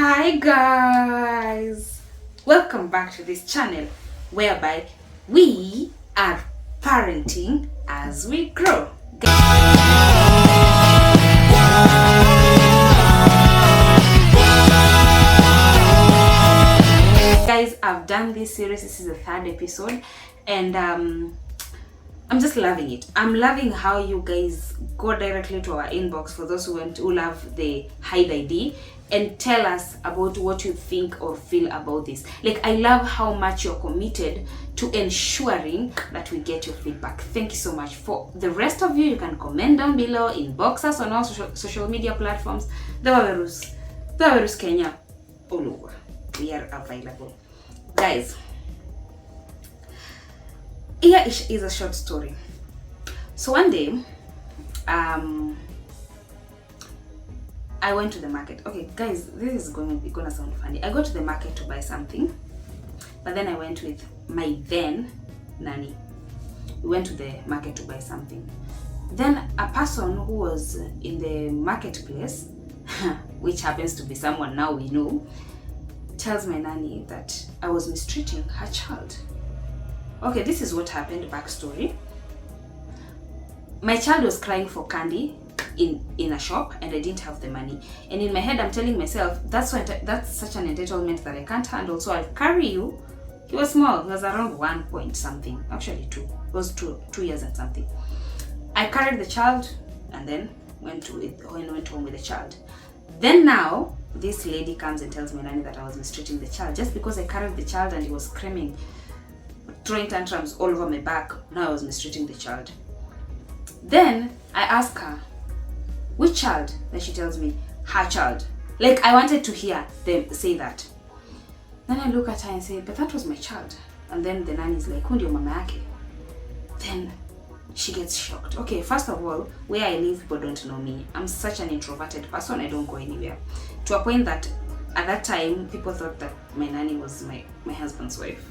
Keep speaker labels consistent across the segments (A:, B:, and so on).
A: Hi guys, welcome back to this channel whereby we are parenting as we grow. Guys, I've done this series. This is the third episode and I'm just loving it. I'm loving how you guys go directly to our inbox for those who love the hide ID and tell us about what you think or feel about this. Like, I love how much you're committed to ensuring that we get your feedback. Thank you so much. For the rest of you, you can comment down below, inbox us on all social media platforms. The Wawerus Kenya, all over. We are available. Guys, here is a short story. So one day, I went to the market. Okay, guys, this is gonna sound funny. I go to the market to buy something, but then I went with my then nanny. We went to the market to buy something. Then a person who was in the marketplace, which happens to be someone now we know, tells my nanny that I was mistreating her child. Okay, this is what happened. Backstory. My child was crying for candy in a shop and I didn't have the money. And in my head, I'm telling myself, that's such an entitlement that I can't handle. So I'll carry you. He was small. He was around 1 point something. Actually 2. It was 2 years and something. I carried the child and then went home with the child. Then now, this lady comes and tells my nanny that I was mistreating the child just because I carried the child and he was screaming, throwing tantrums all over my back. Now I was mistreating the child. Then I ask her, which child? Then she tells me, her child. Like, I wanted to hear them say that. Then I look at her and say, but that was my child. And then the nanny is like, who ndio mama yake? Then she gets shocked. Okay, first of all, where I live, people don't know me. I'm such an introverted person, I don't go anywhere. To a point that at that time, people thought that my nanny was my husband's wife.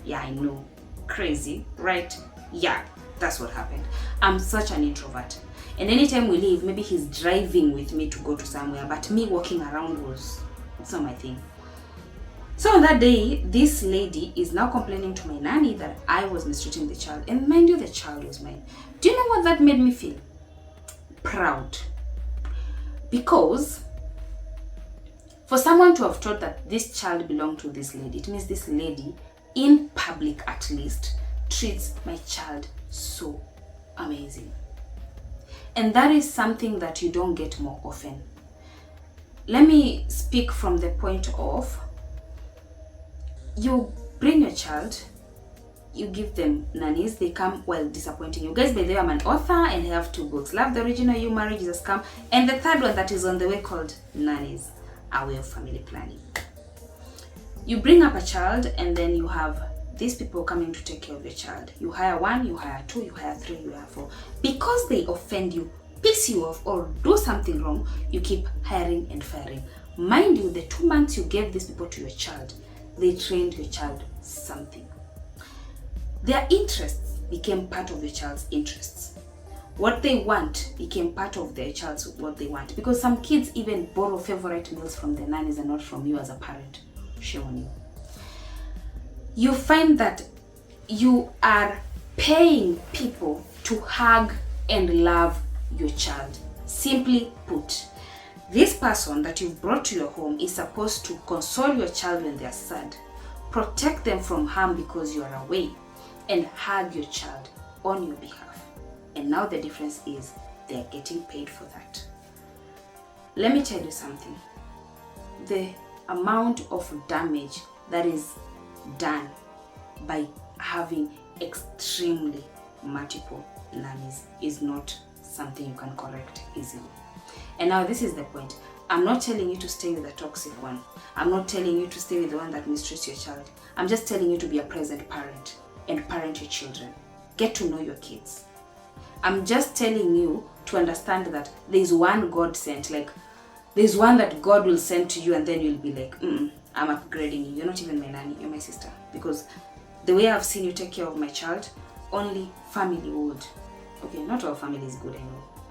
A: Yeah, I know. Crazy, right? Yeah, that's what happened. I'm such an introvert. And anytime we leave, maybe he's driving with me to go to somewhere, but me walking around it's not my thing. So on that day, this lady is now complaining to my nanny that I was mistreating the child. And mind you, the child was mine. Do you know what that made me feel? Proud. Because for someone to have thought that this child belonged to this lady, it means this lady, in public at least, treats my child so amazing. And that is something that you don't get more often. Let me speak from the point of, you bring your child, you give them nannies, they come while disappointing you. Guys, by the way, I'm an author and I have 2 books. Love the Original You, Marriage is a Scam, and the third one that is on the way called Nannies, A Way of Family Planning. You bring up a child and then you have these people coming to take care of your child. You hire 1, you hire 2, you hire 3, you hire 4. Because they offend you, piss you off, or do something wrong, you keep hiring and firing. Mind you, the 2 months you gave these people to your child, they trained your child something. Their interests became part of your child's interests. What they want became part of their child's what they want. Because some kids even borrow favorite meals from their nannies and not from you as a parent. Shame on you. You find that you are paying people to hug and love your child. Simply put, this person that you've brought to your home is supposed to console your child when they're sad, protect them from harm because you are away, and hug your child on your behalf. And now the difference is they're getting paid for that. Let me tell you something. The amount of damage that is done by having extremely multiple nannies is not something you can correct easily. And now this is the point. I'm not telling you to stay with a toxic one. I'm not telling you to stay with the one that mistreats your child. I'm just telling you to be a present parent and parent your children. Get to know your kids. I'm just telling you to understand that there's one God sent, like there's one that God will send to you and then you'll be like, I'm upgrading you. You're not even my nanny, you're my sister. Because the way I've seen you take care of my child, only family would. Okay, not all family is good,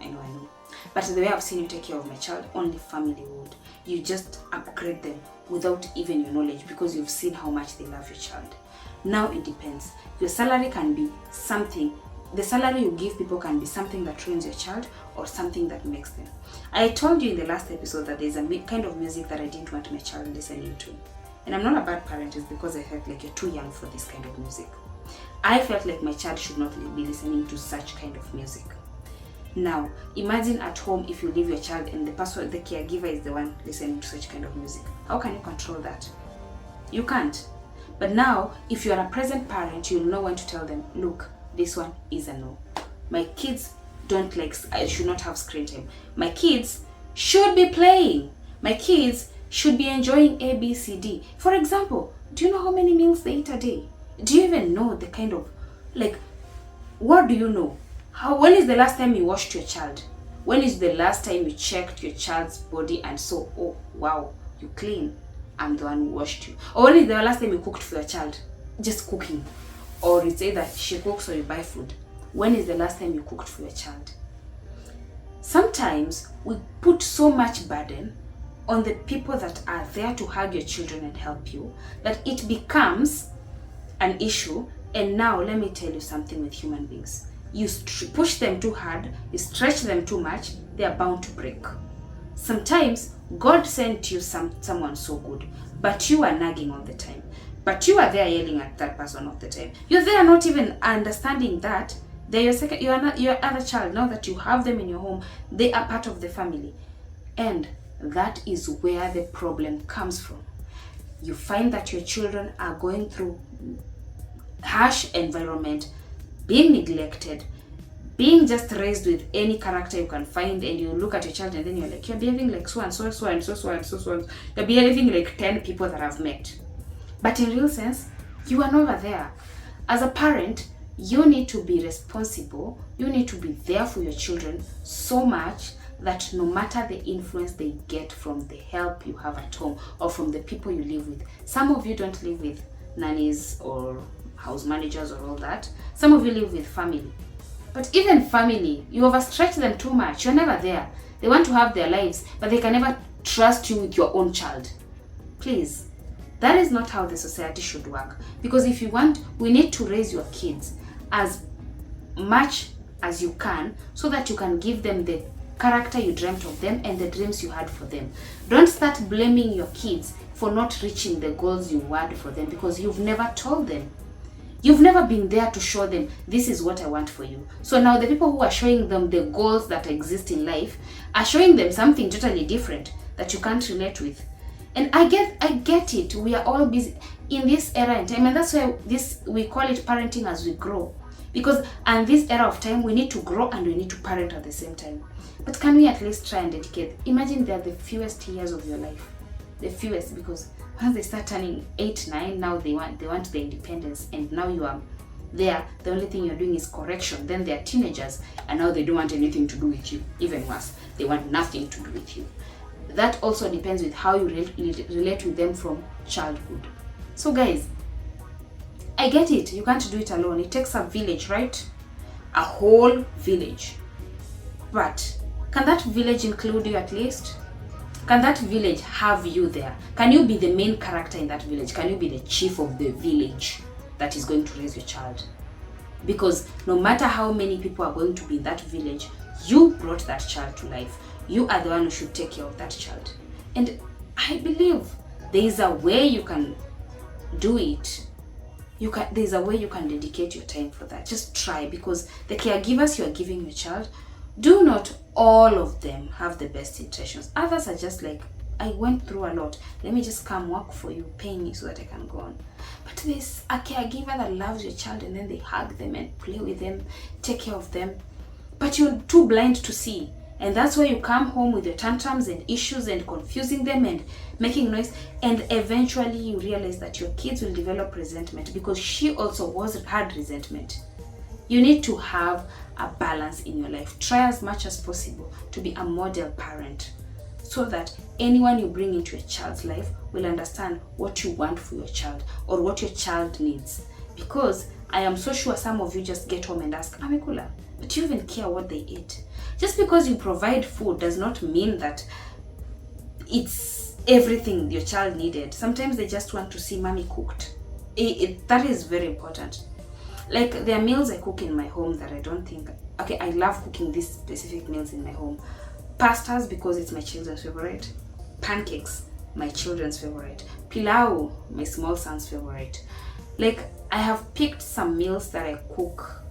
A: I know. But the way I've seen you take care of my child, only family would. you just upgrade them without even your knowledge, because you've seen how much they love your child. Now it depends. Your salary can be something, the salary you give people can be something that ruins your child or something that makes them. I told you in the last episode that there's a kind of music that I didn't want my child listening to. And I'm not a bad parent, it's because I felt like you're too young for this kind of music. I felt like my child should not be listening to such kind of music. Now, imagine at home if you leave your child and the caregiver is the one listening to such kind of music. How can you control that? You can't. But now, if you are a present parent, you'll know when to tell them, look, this one is a no. My kids I should not have screen time. My kids should be playing. My kids should be enjoying A, B, C, D. For example, do you know how many meals they eat a day? Do you even know the kind of, what do you know? When is the last time you washed your child? When is the last time you checked your child's body and saw, oh, wow, you clean, I'm the one who washed you? Or when is the last time you cooked for your child? Just cooking. Or it's either she cooks or you buy food. When is the last time you cooked for your child? Sometimes we put so much burden on the people that are there to hug your children and help you that it becomes an issue. And now let me tell you something with human beings. You push them too hard, you stretch them too much, they are bound to break. Sometimes God sent you someone so good, but you are nagging all the time. But you are there yelling at that person all the time. You're there not even understanding that they're your other child. Now that you have them in your home, they are part of the family. And that is where the problem comes from. You find that your children are going through harsh environment, being neglected, being just raised with any character you can find, and you look at your child and then you're like, you're behaving like so and so and so and so and so and so. You're behaving like 10 people that I've met. But in real sense, you are never there. As a parent, you need to be responsible. You need to be there for your children so much that no matter the influence they get from the help you have at home or from the people you live with. Some of you don't live with nannies or house managers or all that. Some of you live with family. But even family, you overstretch them too much. You're never there. They want to have their lives, but they can never trust you with your own child. Please, that is not how the society should work. Because if you want, we need to raise your kids as much as you can so that you can give them the character you dreamt of them and the dreams you had for them. Don't start blaming your kids for not reaching the goals you had for them because you've never told them. You've never been there to show them, this is what I want for you. So now the people who are showing them the goals that exist in life are showing them something totally different that you can't relate with. And I get it. We are all busy in this era and time, and that's why we call it parenting as we grow. Because in this era of time, we need to grow and we need to parent at the same time. But can we at least try and dedicate? Imagine they're the fewest years of your life, the fewest, because once they start turning 8, 9, now they want the independence, and now you are there. The only thing you're doing is correction. Then they're teenagers, and now they don't want anything to do with you. Even worse, they want nothing to do with you. That also depends with how you relate with them from childhood. So guys, I get it. You can't do it alone. It takes a village, right? A whole village. But can that village include you at least? Can that village have you there? Can you be the main character in that village? Can you be the chief of the village that is going to raise your child? Because no matter how many people are going to be in that village, you brought that child to life. You are the one who should take care of that child. And I believe there is a way you can do it. There's a way you can dedicate your time for that. Just try, because the caregivers you are giving your child, do not all of them have the best intentions. Others are just like, I went through a lot. Let me just come work for you, pay me so that I can go on. But there's a caregiver that loves your child and then they hug them and play with them, take care of them. But you're too blind to see. And that's why you come home with your tantrums and issues and confusing them and making noise. And eventually you realize that your kids will develop resentment because she also had resentment. You need to have a balance in your life. Try as much as possible to be a model parent so that anyone you bring into your child's life will understand what you want for your child or what your child needs. Because I am so sure some of you just get home and ask, Amikula, but you even care what they eat. Just because you provide food does not mean that it's everything your child needed. Sometimes they just want to see mommy cooked. That is very important. Like, there are meals I cook in my home that I don't think, okay, I love cooking these specific meals in my home. Pastas, because it's my children's favorite. Pancakes, my children's favorite. Pilau, my small son's favorite. Like, I have picked some meals that I cook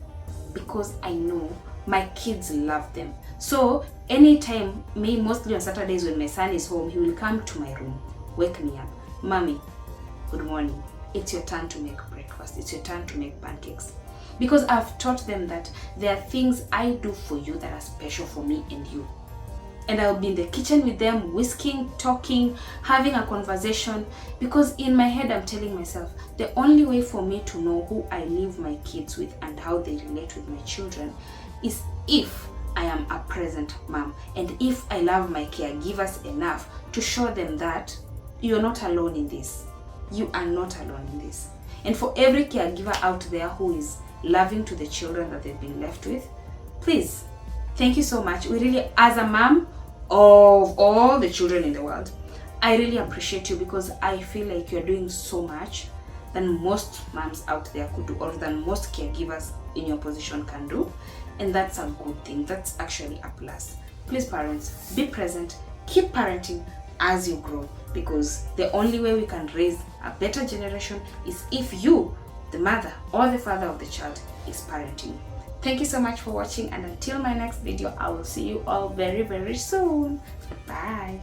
A: because I know my kids love them. So anytime, mostly on Saturdays when my son is home, he will come to my room, wake me up. Mommy, good morning. It's your turn to make breakfast. It's your turn to make pancakes. Because I've taught them that there are things I do for you that are special for me and you. And I'll be in the kitchen with them, whisking, talking, having a conversation. Because in my head, I'm telling myself, the only way for me to know who I leave my kids with and how they relate with my children is if I am a present mom. And if I love my caregivers enough to show them that you're not alone in this. You are not alone in this. And for every caregiver out there who is loving to the children that they've been left with, please, thank you so much. We really, as a mom of all the children in the world, I really appreciate you, because I feel like you're doing so much than most moms out there could do, or than most caregivers in your position can do. And that's a good thing. That's actually a plus. Please, parents, be present, keep parenting as you grow, because the only way we can raise a better generation is if you, the mother or the father of the child, is parenting. Thank you so much for watching, and until my next video, I will see you all very, very soon. Bye.